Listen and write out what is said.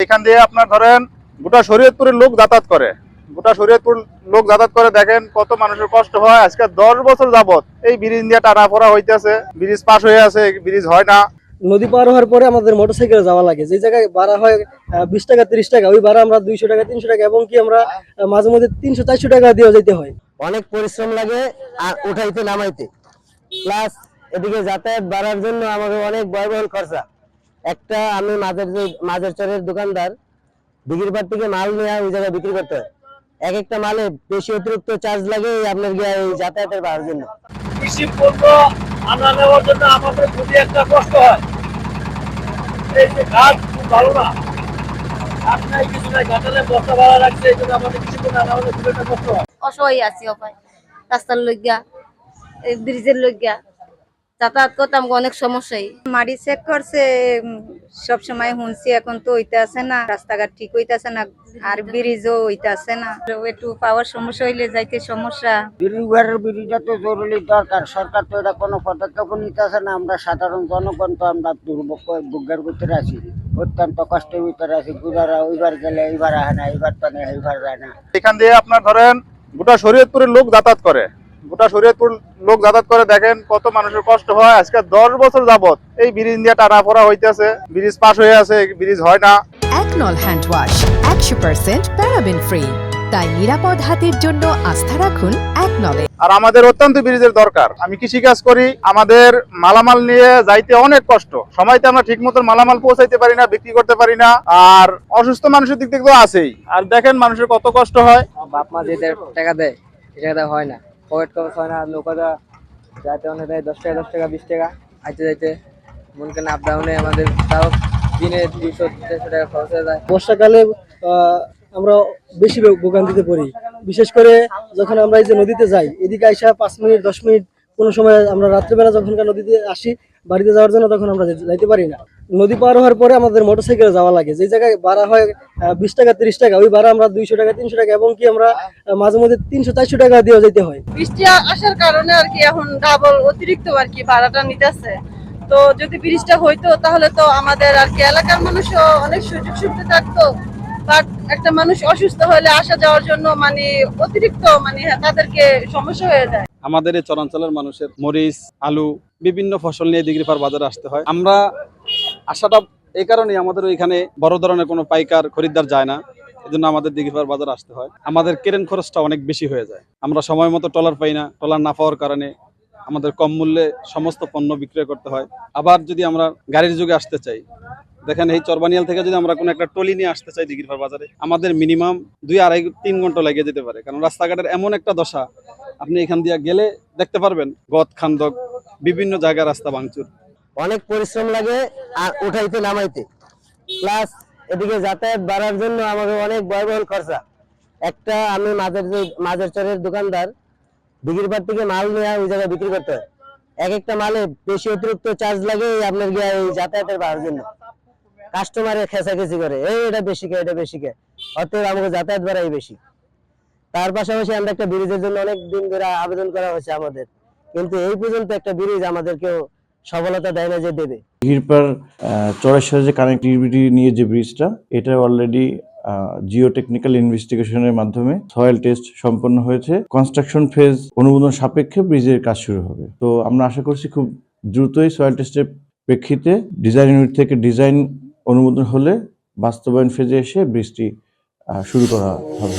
এখান দিয়ে আপনার ধরেন গোটা শরীয়তপুরের লোক যাতায়াত করে, দেখেন কত মানুষের কষ্ট হয়। আজকে 10 বছর যাবত এই ব্রিজ দিয়ে টানা পড়া হইতেছে, ব্রিজ পাশ হয়ে আছে, ব্রিজ হয় না। নদী পার হওয়ার পরে আমাদের মোটরসাইকেলে যাওয়া লাগে, যে জায়গায় ভাড়া হয় 20 টাকা 30 টাকা, ওই ভাড়া আমরা 200 টাকা 300 টাকা এবং কি আমরা মাঝে মধ্যে 300 400 টাকা দিয়ে যেতে হয়। অনেক পরিশ্রম লাগে আর উঠাইতে নামাইতে, প্লাস এদিকে যাতায়াত বাড়ার জন্য আমাদের অনেক ব্যয়বহুল খরচা। একটা আমি মাঝের চরের দোকানদার, বিক্রিপাট থেকে মাল নিয়ে ওই জায়গায় বিক্রি করতে হয়। এক একটা মালে বেশি অতিরিক্ত চার্জ লাগে আপনার গিয়ে এই যাতায়াতের বাড়ার জন্য। কৃষি পণ্য আনা নেওয়ার জন্য আমাদের খুবই একটা কষ্ট হয়। এই যে ঘাট খুব ভালো না, ঘাট নাই, কিছু নাই, ঘাটালে বস্তা ভাড়া রাখছে, এই জন্য আমাদের কৃষি পণ্য আনা হলে খুব একটা কষ্ট হয়। অসহায় আছি অপায়, রাস্তার লইগা, এই ব্রিজের লইগা যাতায়াত করতে আমাকে অনেক সমস্যাই। মাটি চেক করছে, সব সময় শুনছি, এখন তো হইতে আছে না, রাস্তাঘাট ঠিক হইতেছে না, আর ব্রিজও হইতে আছে না, একটু পাওয়ার সমস্যা হইলে যাইতে সমস্যা। ব্রিজটা তো জরুরি দরকার, সরকার তো এটা কোনো পদক্ষেপ নিতেছে না। আমরা সাধারণ জনগণ তো আমরা দুর্ভোগের ভিতরে আছি, অত্যন্ত কষ্টের ভিতরে আছি। গুজারা ওইবার গেলে এইবার আহে না, এইবার তো নেই, এইবার যায় না। এখান দিয়ে আপনার ধরেন গোটা শরীয়তপুরের লোক যাতায়াত করে, দেখেন কত মানুষের কষ্ট হয়। আজকে 10 বছর যাবত এই ব্রিজ দিয়ে টানা পড়া হইতেছে, ব্রিজ পাশ হয়ে আছে, ব্রিজ হয় না। একনল হ্যান্ড ওয়াশ 100% প্যারাবেন ফ্রি, তাই নিরাপদ হাতের জন্য আস্থা রাখুন একনলে। আর আমাদের অত্যন্ত ব্রিজের দরকার। আমি কৃষিকাজ করি, আমাদের মালামাল নিয়ে যাইতে অনেক কষ্ট, সময়তে আমরা ঠিক মতো মালামাল পৌঁছাইতে পারি না, বিক্রি করতে পারি না। আর অসুস্থ মানুষের দিক থেকে তো আছেই। আর দেখেন মানুষের কত কষ্ট হয়। বাপ মা যে টাকা দেয় সে টাকা হয় না, পকেট খরচ হয় না। নৌকাটা যাইতে অনেক দেয় 10 টাকা 20 টাকা, আইতে যাইতে মন কেন আপ ডাউনে আমাদের তাও দিনে 200-300 টাকা খরচ হয়ে যায়। বর্ষাকালে আমরা বেশি ভোগান্তিতে পড়ি, বিশেষ করে যখন আমরা এই যে নদীতে যাই, এদিকে আইসা 5 মিনিট 10 মিনিট, কোনো সময় আমরা রাত্রেবেলা যখন নদীতে আসি বাড়িতে যাওয়ার জন্য, তখন আমরা যাইতে পারি না। নদী পার হওয়ার পরে আমাদের মোটরসাইকেলে যাওয়া লাগে, যে জায়গায় ভাড়া হয় 20 টাকা 30 টাকা, ওই ভাড়া আমরা 200 টাকা 300 টাকা এবং কি আমরা মাঝে মধ্যে 300 400 টাকা দিয়ে যেতে হয়। বৃষ্টি আসার কারণে আর কি এখন ডাবল অতিরিক্ত আর কি ভাড়াটা নিতেছে। তো যদি ব্রিজটা হইতো তাহলে তো আমাদের আর কি এলাকার মানুষও অনেক সুযোগ সুবিধা থাকতো। বাট একটা মানুষ অসুস্থ হলে আসা যাওয়ার জন্য মানে অতিরিক্ত তাদেরকে সমস্যা হয়ে যায়। আমাদের এই চরাঞ্চলের মানুষের মরিচ, আলু, বিভিন্ন ফসল নিয়ে দিঘিরপাড় বাজারে আসতে হয়। আমরা আসাটা এই কারণে, আমাদের ওইখানে বড় ধরনের কোনো পাইকার খরিদ্দার যায় না, এজন্য আমাদের দিঘিরপাড় বাজারে আসতে হয়। আমাদের কেরেন খরচটা অনেক বেশি হয়ে যায়। আমরা সময় মতো ট্রলার পাই না, ট্রলার না পাওয়ার কারণে আমাদের কম মূল্যে সমস্ত পণ্য বিক্রয় করতে হয়। আবার যদি আমরা গাড়ির যুগে আসতে চাই, দেখেন এই চরবানিয়াল থেকে যদি আমরা কোনো একটা টলি নিয়ে আসতে চাই দিঘিরপাড় বাজারে, আমাদের মিনিমাম 2-2.5-3 ঘন্টা লেগে যেতে পারে। কারণ রাস্তাঘাটের এমন একটা দশা, আপনি এখান দিয়ে গেলে দেখতে পারবেন গদ খান্দক, বিভিন্ন জায়গায় রাস্তা ভাঙচুর। অনেক পরিশ্রম লাগে আর উঠাইতে নামাইতে, প্লাস এদিকে যাতায়াত বাড়ার জন্য আমাদের অনেক ব্যয়বহুল খরচা। একটা আমি মাঝের চরের দোকানদার, বিক্রিপাট থেকে মাল নিয়ে ওই জায়গায় বিক্রি করতে হয়। এক একটা মালে বেশি অতিরিক্ত চার্জ লাগে আপনার গিয়ে এই যাতায়াতের বাড়ার জন্য। কাস্টমারের খেসাখেসি করে, এটা বেশি কে, এটা বেশি কে, অতএব আমাকে যাতায়াত বাড়াই বেশি। তার পাশাপাশি আমরা একটা ব্রিজের জন্য অনেক দিন ধরে আবেদন করা হয়েছে আমাদের, কিন্তু এই পর্যন্ত একটা ব্রিজ আমাদেরকেও সফলতা দেয় না যে দেবে। দিঘিরপাড় চরের সাথে যে কানেক্টিভিটি নিয়ে যে ব্রিজটা, এটা অলরেডি জিও টেকনিক্যাল ইনভেস্টিগেশনের মাধ্যমে সয়েল টেস্ট সম্পন্ন হয়েছে। কনস্ট্রাকশন ফেজ অনুমোদন সাপেক্ষে ব্রিজের কাজ শুরু হবে। তো আমরা আশা করছি খুব দ্রুতই সয়েল টেস্টের প্রেক্ষিতে ডিজাইন ইউনিট থেকে ডিজাইন অনুমোদন হলে বাস্তবায়ন ফেজে এসে ব্রিজটি শুরু করা হবে।